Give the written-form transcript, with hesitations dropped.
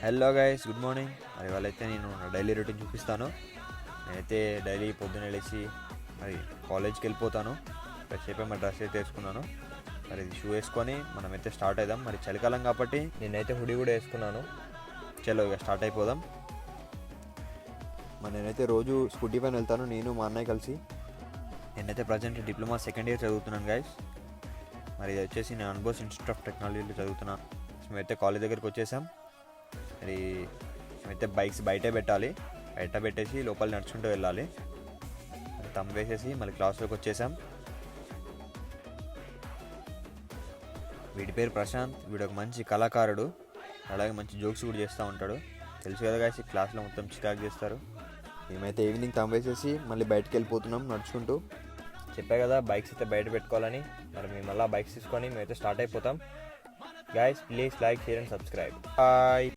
Hello guys, good morning. మరి వాళ్ళైతే నేను నా డైలీ రొటీన్ చూపిస్తాను. నేనైతే డైలీ పొద్దున్నే లేచి మరి కాలేజ్కి వెళ్ళిపోతాను. ఫ్రెష్ అయిపోయి మరి డ్రెస్ అయితే వేసుకున్నాను. మరి షూ వేసుకొని మనమైతే స్టార్ట్ అవుదాం. మరి చలికాలం కాబట్టి నేనైతే హుడీ కూడా వేసుకున్నాను. చలో ఇక స్టార్ట్ అయిపోదాం. మరి నేనైతే రోజు స్కూటీ పైన వెళ్తాను, నేను మా అన్నయ్య కలిసి. నేనైతే ప్రజెంట్ డిప్లొమా సెకండ్ ఇయర్ చదువుతున్నాను గైస్. మరి ఇది వచ్చేసి నేను అనుభోస్ ఇన్స్టిట్యూట్ ఆఫ్ టెక్నాలజీలో చదువుతున్నాను. మేమైతే కాలేజ్ దగ్గరికి వచ్చేసాం. మరి మేమైతే బైక్స్ బయటే పెట్టాలి, బయట పెట్టేసి లోపల నడుచుకుంటూ వెళ్ళాలి. తమ్ వేసేసి మళ్ళీ క్లాస్లోకి వచ్చేసాం. వీడి పేరు ప్రశాంత్. వీడు ఒక మంచి కళాకారుడు, అలాగే మంచి జోక్స్ కూడా చేస్తూ ఉంటాడు. తెలుసు కదా గాయస్, క్లాస్లో మొత్తం చికాకు చేస్తారు. మేమైతే ఈవినింగ్ తమ్ వేసేసి మళ్ళీ బయటకు వెళ్ళిపోతున్నాం నడుచుకుంటూ. చెప్పా కదా బైక్స్ అయితే బయట పెట్టుకోవాలని. మరి మేము మళ్ళీ బైక్స్ తీసుకొని మేమైతే స్టార్ట్ అయిపోతాం. Guys please like, share and subscribe. Bye.